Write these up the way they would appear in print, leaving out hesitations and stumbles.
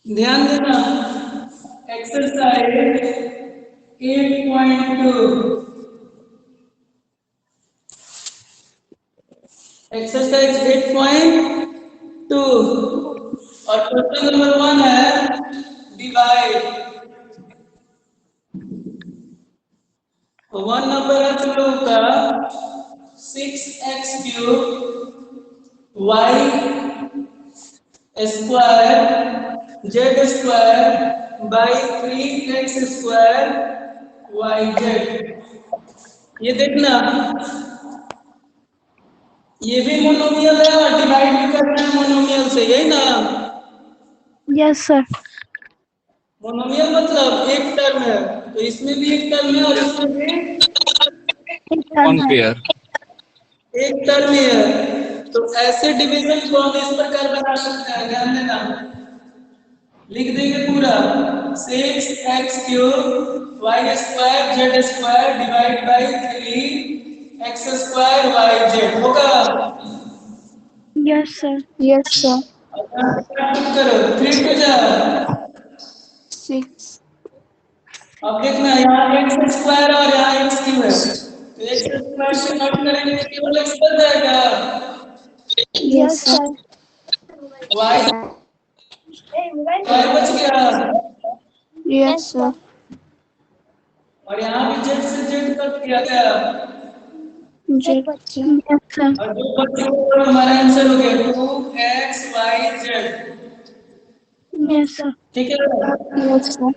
ध्यान देना exercise 8.2 exercise 8.2 और क्वेश्चन नंबर 1 है डिवाइड। 1 नंबर है तुम लोगों का 6x³ y square Z square by 3x² yz। ये देखना ये भी मोनोमियल है और डिवाइड भी करना है मोनोमियल से, यही ना। Yes sir. मोनोमियल मतलब एक टर्म है, तो इसमें भी एक टर्म है और इसमें भी वन पेयर। एक टर्म ही है। तो ऐसे डिवीजन को हम इस प्रकार बना सकते हैं, ध्यान देना। लिख देंगे पूरा 6x³ y² z² divide by 3x² yz होगा। Yes sir. Yes sir. करो 3 टू जा 6। अब देखना यहाँ x² और यहाँ x³ है, तो x² से नोट करेंगे तो केवल x बन जाएगा। Yes sir. y बच गया यस सर। और यहाँ भी z से z कट किया गया जेड। Yes sir. और जो बचे वो हमारा आंसर हो गया 2xyz। Yes sir. ठीक है यस सर।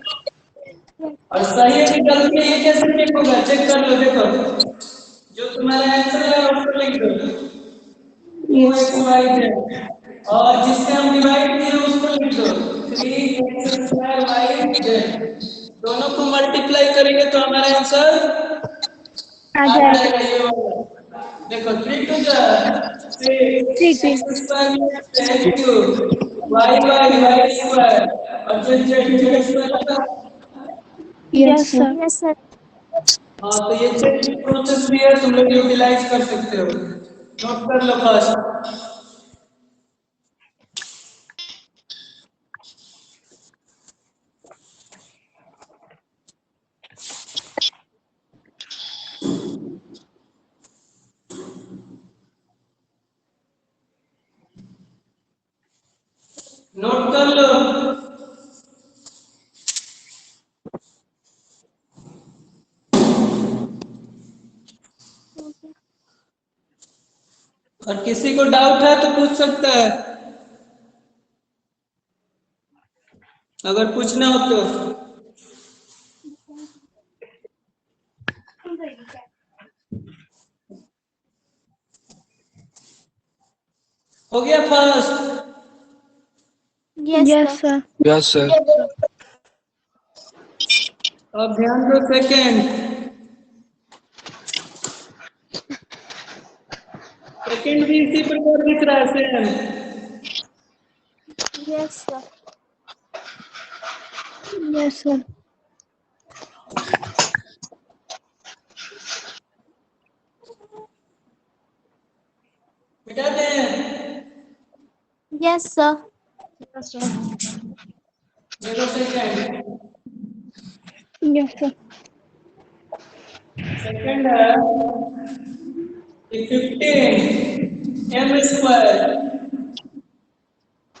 और सही है कि गलती है ये कैसे चेक होगा, चेक कर लो। देखो जो तुम्हारा आंसर है उसको लिख दो यस सर। 2xyz और जिससे हम डिवाइड किए उसको लिख दो 3x² दोनों को मल्टीप्लाई करेंगे तो हमारा आंसर आ आ जाएगा। जाएगा ये वाला। देखो 3 टू जा 6 ठीक। x² y y² और z² yes yes sir. Sir. Yes sir. हाँ तो ये चेक प्रोसेस भी है, तुम लोग यूटिलाइज कर सकते हो। नोट कर लो फर्स्ट। नोट कर लो। और किसी को डाउट है तो पूछ सकता है, अगर पूछना हो तो। हो गया first. Yes sir. Yes sir. अब ध्यान दो सेकेंड। सेकेंड भी इसी प्रकार दिख रहा है same. Yes sir. Yes sir. मिटा दें। Yes sir. देखो सेकेंड यस सर। सेकेंड है 15m²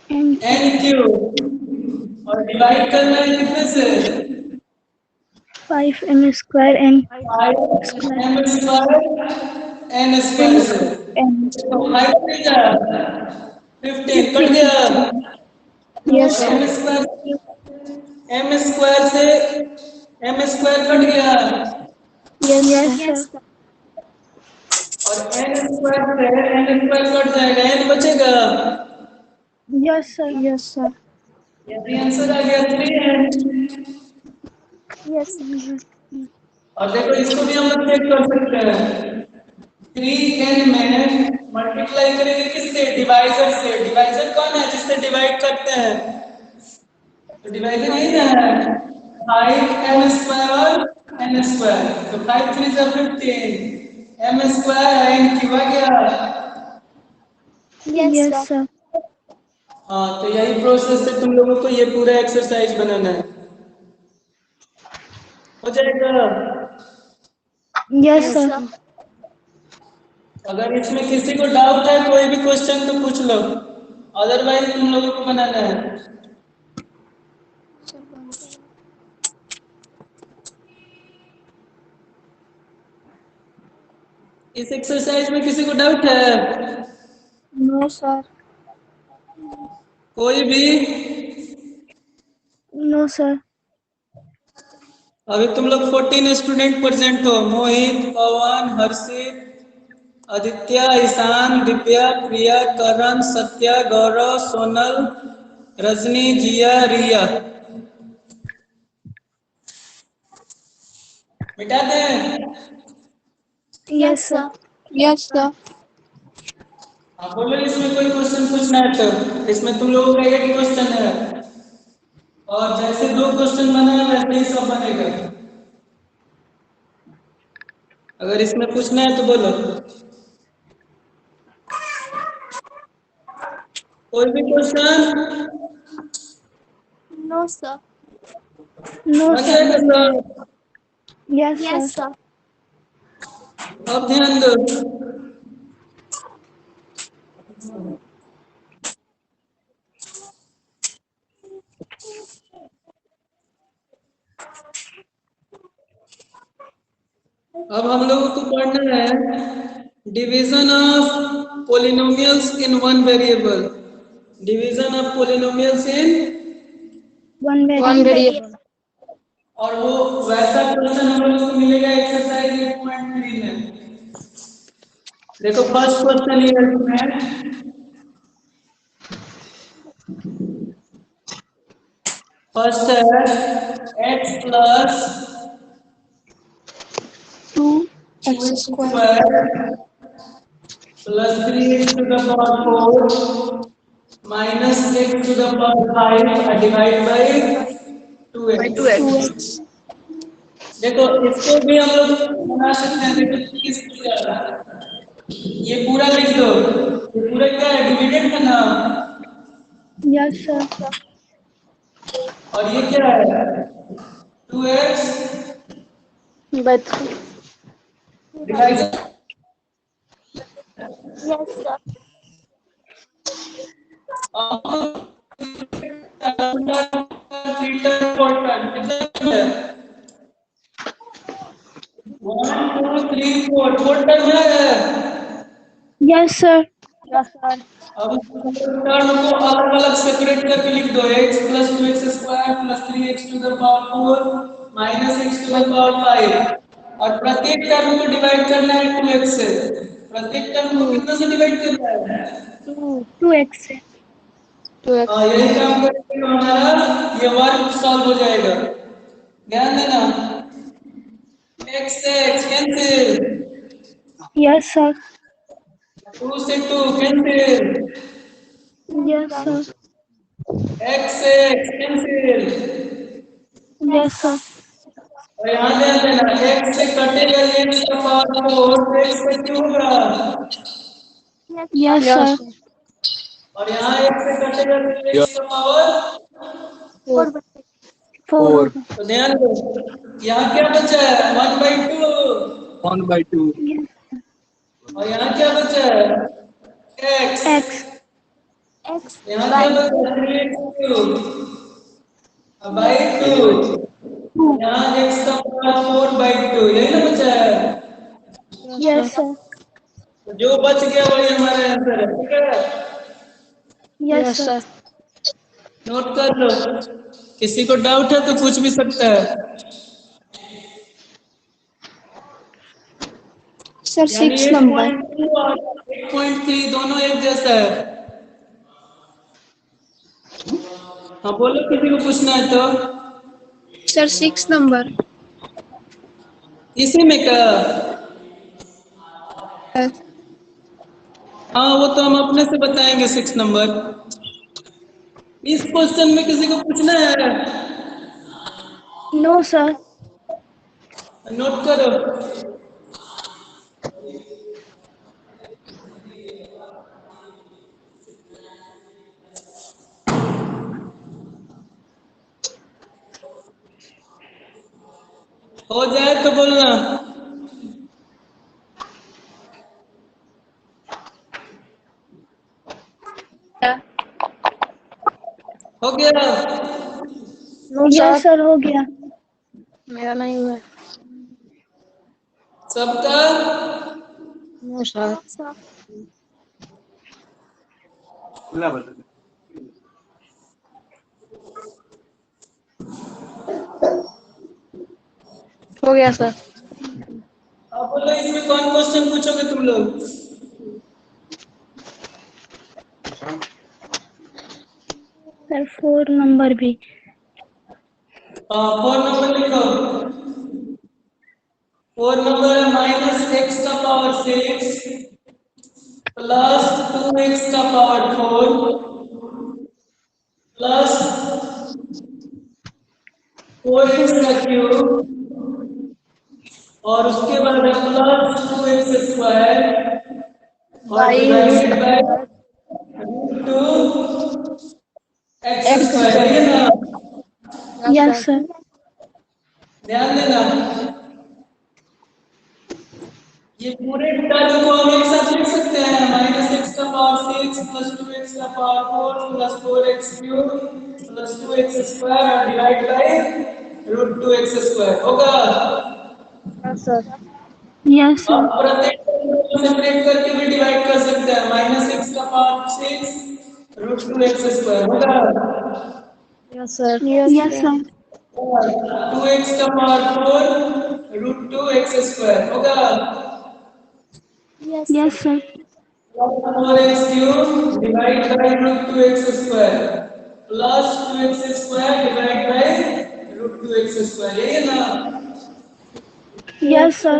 n³ और डिवाइड करना है कितने से 5m² n 5m² n² से। n तो 5 से जा 15 कट गया। Yes sir. m² से m² कट गया यस यस सर। सर। और n² से n² कट जाएगा, n बचेगा। Yes sir. Yes sir. यदि आंसर आ गया 3n। यस और देखो इसको भी हम लोग चेक कर सकते हैं 3n में मल्टीप्लाई करेंगे किससे, डिवाइजर से। डिवाइजर कौन है जिससे डिवाइड करते हैं, तो डिवाइजर यही ना है 5m² और n²। तो 5 3 जा 15 m² n³ क्या। Yes yes sir. सर। हाँ, तो यही प्रोसेस से तुम लोगों को ये पूरा एक्सरसाइज बनाना है। हो जाएगा। Yes, Yes, sir. sir. अगर इसमें किसी को डाउट है कोई भी क्वेश्चन तो पूछ लो, अदरवाइज तुम लोगों को बनाना है। इस एक्सरसाइज में किसी को डाउट है? No, sir. कोई भी? No, sir. अभी तुम लोग 14 स्टूडेंट प्रेजेंट हो। मोहित, पवन, हर्षित, आदित्य, ईशान, दिव्या, प्रिया, करण, सत्या, गौरव, सोनल, रजनी, जिया, रिया। मिटा दें? Yes, sir. Yes, sir. हाँ बोलो, इसमें कोई क्वेश्चन पूछना है तो। इसमें तुम लोगों का एक क्वेश्चन है, और जैसे 2 क्वेश्चन बना है वैसे ही सब बनेगा। अगर इसमें पूछना है तो बोलो। कोई भी क्वेश्चन? No, sir. No, बन sir. जाएगा sir? Yes, sir. Yes, sir. अब ध्यान दो। अब हम लोगों को पढ़ना है division of polynomials in one variable. Division of polynomials in, One One variable. variable. और वो वैसा क्वेश्चन हम लोगों को मिलेगा एक्सरसाइज 8.3 में। देखो फर्स्ट क्वेश्चन ये है इसमें। फर्स्ट है x plus 2x square square plus 3x to the power 4 minus x to the power 5 divide by 2x। 2x. देखो इसको भी हम लोग बना सकते हैं। देखो किस तरह ये पूरा लिख दो। ये पूरा क्या है? डिविडेंड का नाम। Yes, sir. और ये क्या है? 2x By 3. Divide. Yes, sir. One two three four, four term है। Yes, sir. अब टर्म को अलग अलग सेपरेट करके लिख दो। x plus 2x square plus 3x to the power 4 minus x to the power 5, और प्रत्येक टर्म को डिवाइड करना है 2x से। प्रत्येक टर्म को कितना से डिवाइड करना है? 2x. हाँ, यही काम करेंगे तो हमारा ये वर्क सॉल्व हो जाएगा। ध्यान देना। x से x कैंसिल, Yes, sir. 2 से 2 कैंसिल, Yes, sir. x से x कैंसिल। Yes, sir. और यहाँ ध्यान देना, x से कटेगा x का पावर 4 तो x का क्यों होगा? Yes, sir. और यहाँ x से कटेगा तो x का पावर। 4. 4 4 होगा. तो ध्यान दो, यहाँ क्या बचा है? 1/2। 1/2 Yes. और यहाँ क्या बचा है? x। X. X यहाँ by क्या बचा है? 3x by 2। 2. यहाँ x का पावर 4/2, यही ना बचा है। Yes, sir. तो जो बच गया वही हमारा आंसर है। ठीक है, Yes, sir. नोट कर लो। किसी को डाउट है तो पूछ भी सकता है। sir यानी 6 number. 8.2 और 8.3 दोनों एक जैसा है। हाँ बोलो, किसी को पूछना है तो। Sir 6 number. इसी में का? हाँ वो तो हम अपने से बताएंगे 6 नंबर। इस क्वेश्चन में किसी को पूछना है? No, sir. नोट करो। हो जाए तो बोलना। हो गया? नो यस सर, सर हो गया। मेरा नहीं हुआ। सबका? No sir. हो गया सर। अब बोलो इसमें कौन क्वेश्चन पूछोगे तुम लोग? सर 4 नंबर भी। 4 नंबर लिखो। 4 नंबर है -x⁻6 plus 2x⁴ plus 4x³ और उसके बाद है प्लस 2x² और by divided by two x x square, square. है ना? Yes sir. ध्यान देना, ये पूरे टर्म को हम एक साथ लिख सकते हैं। -x⁻6 plus 2x⁴ plus 4x³ plus 2x² और डिवाइड बाय √2x² होगा। Yes sir. यस अब सर। प्रत्येक को सेपरेट करके भी डिवाइड कर सकते हैं। -x⁻6 √2x² होगा। Yes sir. Yes sir. 2x⁴ √2x² होगा। Yes sir. 4x³ divide by √2x² plus 2x² divide by √2x², यही है ना? Yes sir.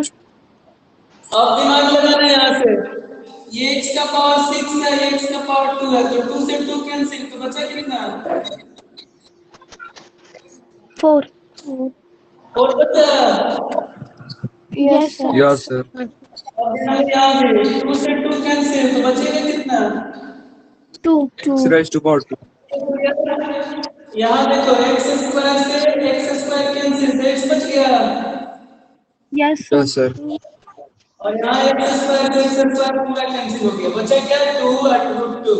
अब दिमाग लगाना है यहाँ से। ये x⁻6 है, ये x⁻2 है, तो 2 से 2 कैंसिल, तो बचा कितना? 4। 4 बचा। Yes sir. Yes, sir. अब यहाँ पे 2 से 2 कैंसिल, तो बचेगा कितना? 2। X raised to power 2. यहाँ देखो x² से x² कैंसिल, तो x बच गया। Yes sir. Yes, sir. और यहाँ x² से x² पूरा कैंसिल हो गया, बचा क्या? 2 √2,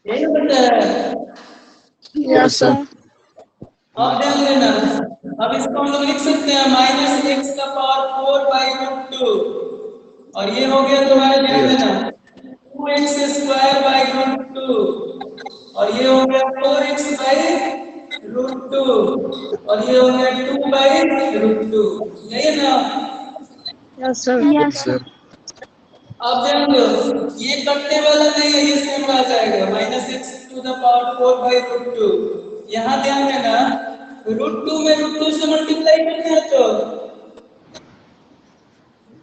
यही बचा है। Yes Yes, sir. सर। अब ध्यान देना, अब इसको हम लोग लिख सकते हैं -x⁴ और ये हो गया तुम्हारा, ध्यान Yes. देना, 2x² और ये हो गया 4x/√2 और ये हो गया 2/√2, यही है ना? Yes sir. Yes Yes, sir. sir. अब ध्यान दो, ये कटने वाला नहीं है, ये सेम आ जाएगा -x⁴/√2। यहाँ ध्यान देना, √2 में √2 से मल्टीप्लाई करते हैं तो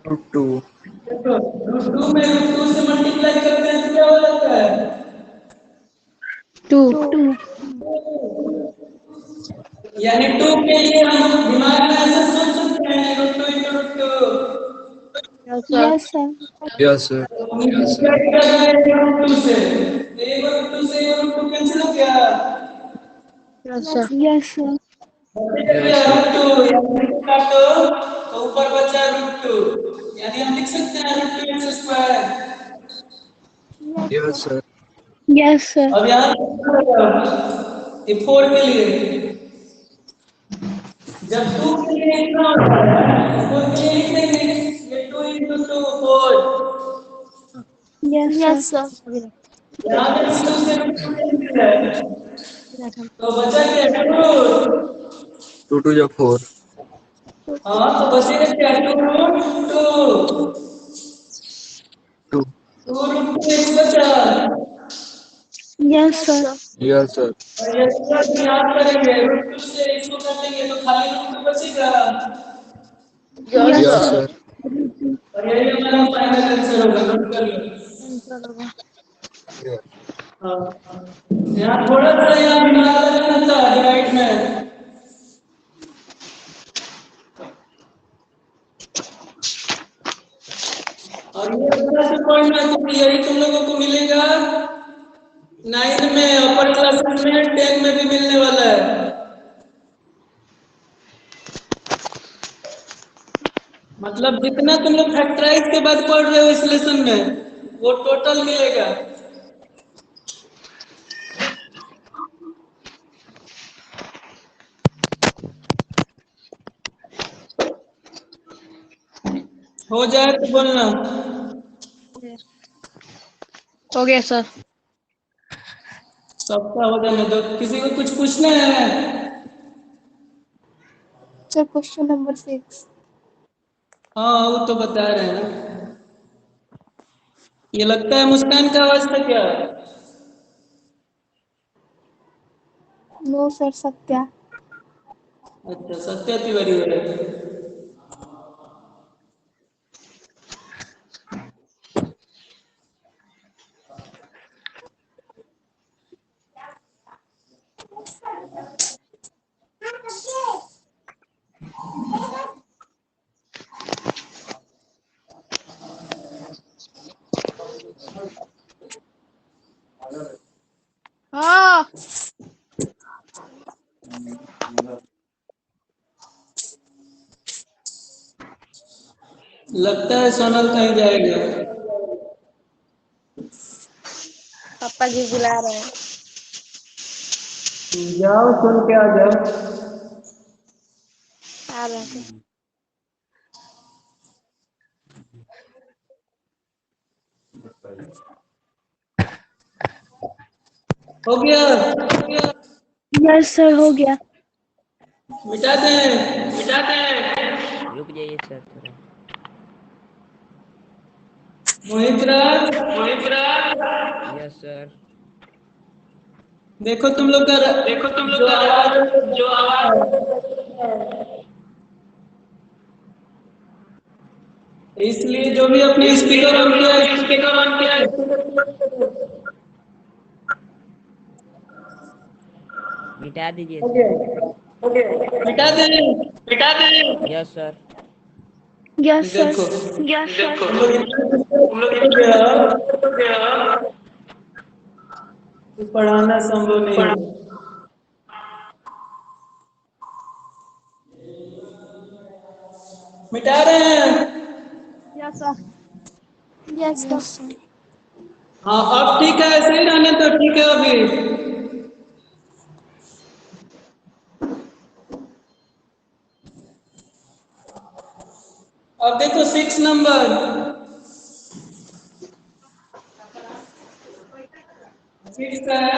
Root 2. देखो, √2 में √2 से मल्टीप्लाई करते हैं तो क्या हो जाता है? 2। 2। यानी 2 के लिए हम दिमाग में ऐसे सोच सकते हैं, √2 × √2। Yes sir. Yes sir. Yes, sir. Multiply कर रहे हैं √2 से, तो एक √2 से ये √2 कैंसिल हो गया। Yes sir. Yes sir. Yes, sir. √2 यानी काटो तो ऊपर बचा √2, यानी हम लिख सकते हैं √2x²। Yes, sir. Yes sir. अब यहाँ ये 4 के लिए, जब 2 के लिए इतना होता है, 4 के लिए लिख देंगे ये 2 × 2 4। Yes sir. यहाँ पे 2 से 2 कैंसिल है, तो बचा क्या? 2। 2 to the 4. हाँ, तो बचेगा क्या? 2 √2, 2. 2 √2 बचा। Yes sir. Yes, sir. और ये पूरा याद करेंगे, √2 से इसको काटेंगे तो खाली √2 बचेगा। Yes Yes, sir. sir. और यही हमारा फाइनल आंसर होगा, नोट कर लो। Yeah. हाँ, यहाँ थोड़ा सा यहाँ दिमाग लगाना था डिवाइड में। और ये बड़ा सा पॉइंट है, तो यही तुम लोगों को मिलेगा 9 में, अपर क्लासेस में, 10 में भी मिलने वाला है। मतलब जितना तुम लोग फैक्टराइज के बाद पढ़ रहे हो इस लेसन में वो टोटल मिलेगा। हो जाए तो बोलना। हो गया सर। सबका हो जाने दो। किसी को कुछ पूछना है? Sir question number 6। हाँ वो तो बता रहे हैं। ये लगता है मुस्कान का आवाज था क्या? No sir, Satya. अच्छा सत्या तिवारी हो रहा है। हाँ। लगता है सोनल कहीं जाएगा। पापा जी बुला रहे हैं। जाओ सुन के आ जाओ। आ रहे हैं। हो गया? यस सर, हो गया। मिटा दें? मिटा दें? रुक जाइए सर थोड़ा। मोहित राज, मोहित राज, यस सर। देखो तुम लोग का जो आवाज जो आवाज इसलिए जो भी अपने स्पीकर ऑन किया है स्पीकर ऑन किया है मिटा दीजिए हो सर। गया। मिटा दें? मिटा दें? Yes sir. Yes sir. देखो यस सर। तुम लोग हो गया तो पढ़ाना संभव नहीं है। मिटा रहे हैं? Yes sir. Yes sir. हाँ अब ठीक है, ऐसे ही रहने तो ठीक है अभी। अब देखो 6 नंबर। 6 है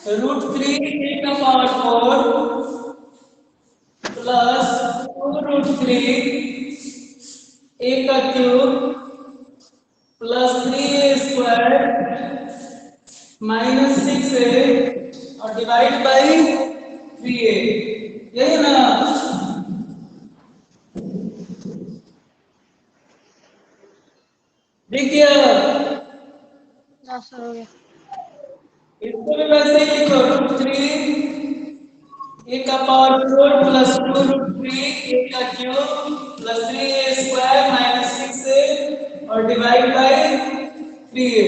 √3 a का पावर 4 प्लस 2√3 a का क्यूब प्लस 3a² -6a और डिवाइड बाई 3a। यही है ना? दिख गया? यस सर, हो गया। इसको भी वैसे ही लिखो √3 a का पावर 4 प्लस 2√3 a का क्यूब प्लस 3a² -6a और डिवाइड बाई 3a।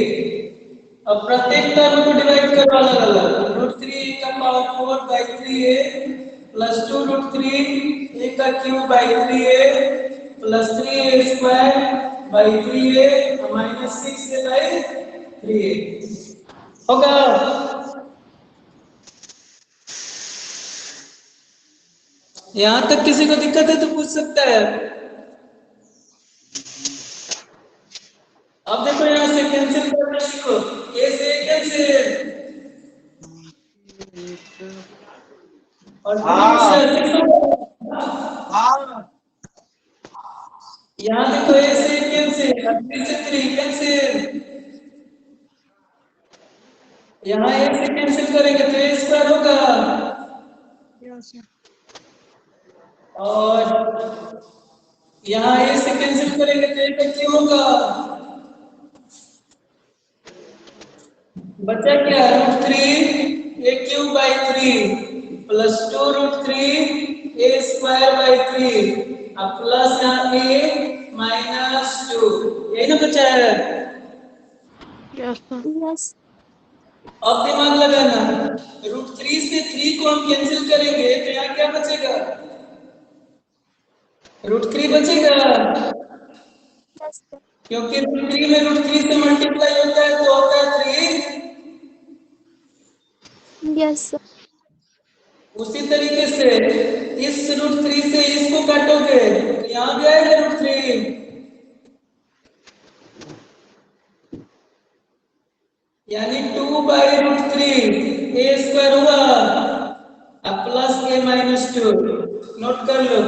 अब प्रत्येक टर्म को डिवाइड करो अलग अलग। √3 a का power 4 by 3a plus 2√3 a का cube by 3a plus 3a² by 3a और -6a बाई 3a। होगा? यहां तक किसी को दिक्कत है तो पूछ सकता है। अब देखो यहां से कैंसिल करना सीखो। ए से कैंसिल और यहाँ देखो ए से कैंसिल और 3 से 3 कैंसिल। यहाँ ए से कैंसिल करेंगे तो a² होगा यस सर। और यहाँ ए से कैंसिल करेंगे तो a का क्यों होगा? बचा क्या? √3 a cube by 3 plus 2√3 a² by 3 अब प्लस यहाँ a -2। यही ना बचा है? Yes sir. यस। अब दिमाग लगाना। √3 से 3 को हम कैंसिल करेंगे तो यहाँ क्या बचेगा? √3 बचेगा, Yes, sir. क्योंकि √3 में √3 से मल्टीप्लाई होता है तो होता है 3। Yes, sir. उसी तरीके से इस √3 से इसको काटोगे तो यहाँ भी आएगा √3, यानी 2/√3 a² हुआ, अब प्लस a-2, नोट कर लो।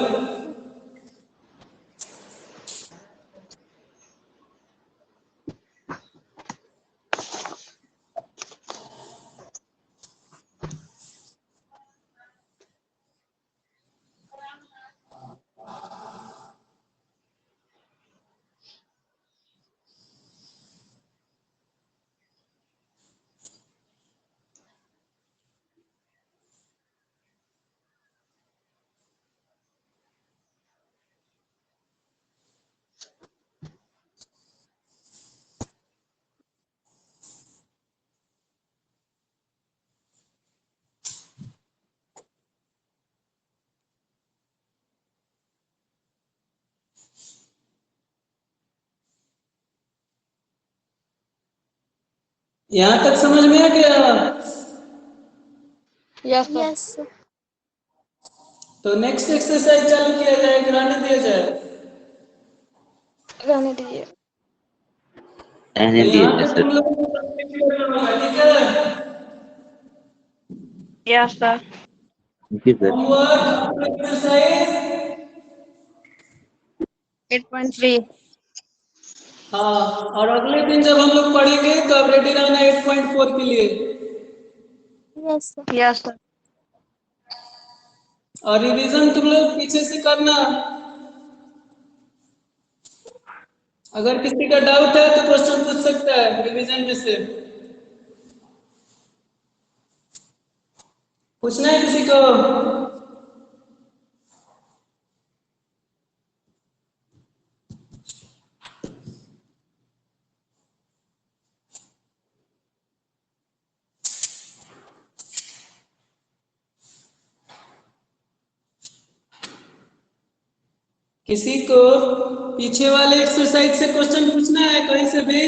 यहां तक समझ में आ गया? Yes, sir. Yes, sir. तो नेक्स्ट एक्सरसाइज चालू किया जाए, कराने दिया जाए? रहने दीजिए। तो यहाँ तक तुम लोग को complete करना होगा, ठीक है? Yes, sir. Homework exercise 8.3. हाँ, और अगले दिन जब हम लोग पढ़ेंगे तो अब रेडी रहना 8.4 के लिए। Yes, sir. Yes, sir. और रिवीजन तुम लोग पीछे से करना। अगर किसी का डाउट है तो क्वेश्चन पूछ सकता है रिवीजन में से। पूछना है किसी को? किसी को पीछे वाले एक्सरसाइज से क्वेश्चन पूछना है कहीं से भी?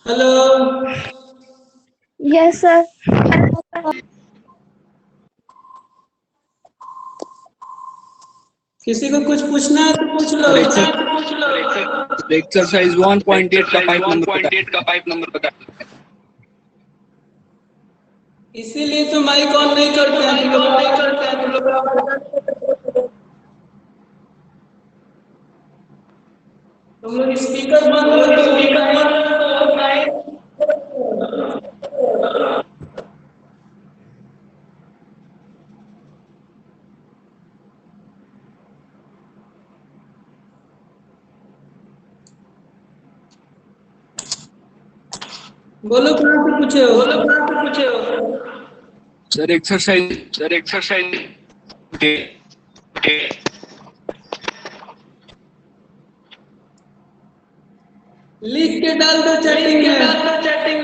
Hello, Yes, sir. किसी को कुछ पूछना है तो पूछ लो। एक्सरसाइज 1.8 का पाइप नंबर बता। इसीलिए तो माइक ऑन नहीं करते हैं तुम लोग स्पीकर बंद होता है। बोलो कहाँ से पूछे हो? सर एक्सरसाइज लिख के डाल दो चैटिंग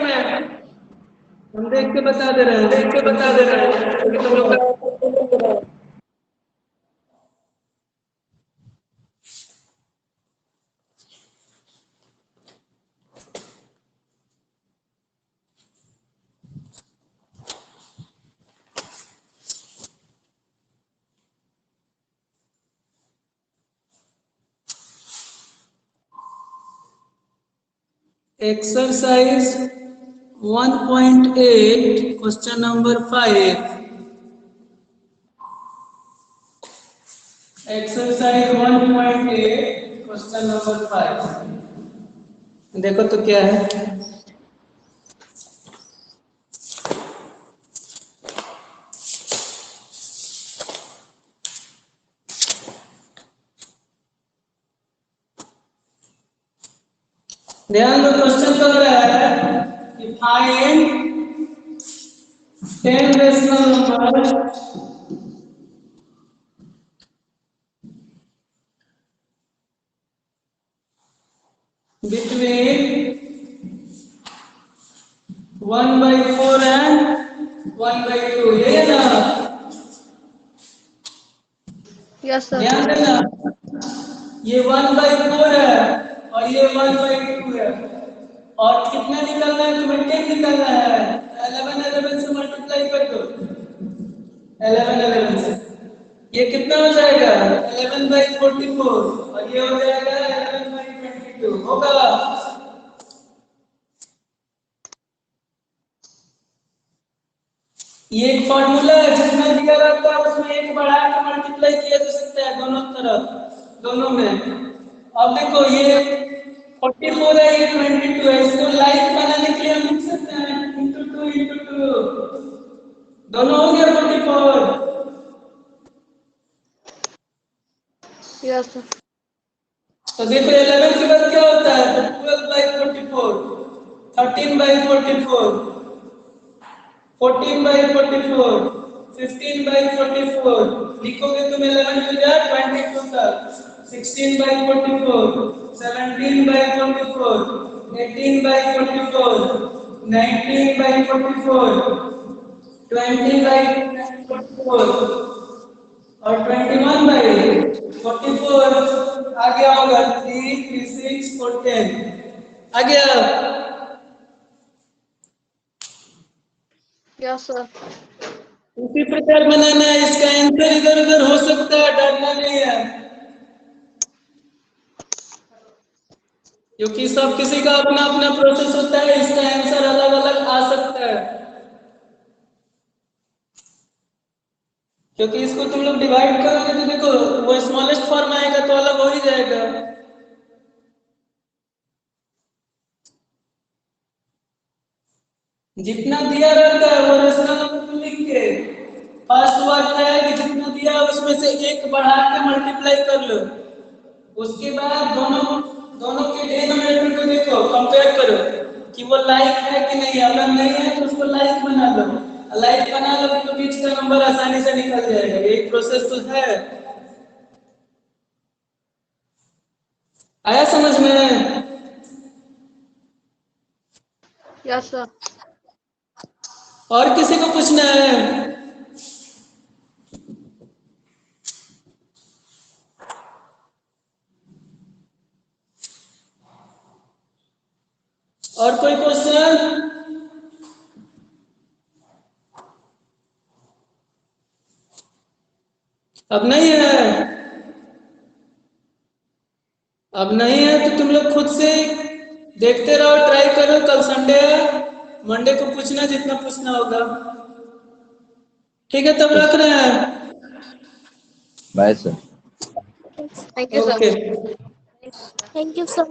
में। हम देख के बता दे रहे हैं। Exercise 1.8 question number 5। Exercise 1.8 question number 5 देखो तो क्या है। ध्यान दो, क्वेश्चन लग रहा है कि find 10 rational number between 1/4 and 1/2, ये है ना? Yes, sir. ध्यान देना, ये 1/4 है और ये 1/2 है, और कितना निकलना है तुम्हें? 10 निकलना है। 11 से मल्टीप्लाई कर दो, 11 से ये कितना हो जाएगा? 11/44, और ये हो जाएगा 11/22 होगा। ये एक फॉर्मूला है, जितना दिया रहता है उसमें एक बढ़ा के मल्टीप्लाई किया जा सकता है दोनों तरफ, दोनों में। अब देखो ये 44 है, ये 22 है, इसको लाइक बनाने के लिए हम लिख सकते हैं into 2 दोनों हो गया 44। Yes, sir. तो देखो 11 के बाद क्या होता है? तो 12/44, 13/44, 14/44, 15/44, लिखोगे तुम 11 की जगह 22 तक, 16/44, 17/44, 18/44, 19/44, 20/44 और 21/44 आ गया होगा। 3, 3, 6, 4, 10 आ गया। Yes, sir. उसी प्रकार बनाना है, इसका आंसर इधर उधर हो सकता है, डरना नहीं है, क्योंकि सब किसी का अपना अपना प्रोसेस होता है, इसका आंसर अलग अलग आ सकता है, क्योंकि इसको तुम लोग डिवाइड करोगे तो देखो वो स्मॉलेस्ट फॉर्म आएगा तो अलग हो ही जाएगा। जितना दिया रहता है वो रेशनल नंबर लिख के फर्स्ट वर्ड है कि जितना दिया उसमें से एक बढ़ा के मल्टीप्लाई कर लो, उसके बाद दोनों दोनों के डिनोमिनेटर को देखो, कंपेयर करो कि वो लाइक है कि नहीं। अगर नहीं है तो उसको लाइक बना लो, लाइक बना लो तो बीच का नंबर आसानी से निकल जाएगा। यही प्रोसेस तो है। आया समझ में? Yes, sir. और किसी को पूछना है? और कोई क्वेश्चन? अब नहीं है? अब नहीं है तो तुम लोग खुद से देखते रहो, ट्राई करो। कल संडे है, मंडे को पूछना जितना पूछना होगा। ठीक है, तब रख रहे हैं। Bye sir. Thank you, sir. Okay. Thank you, sir.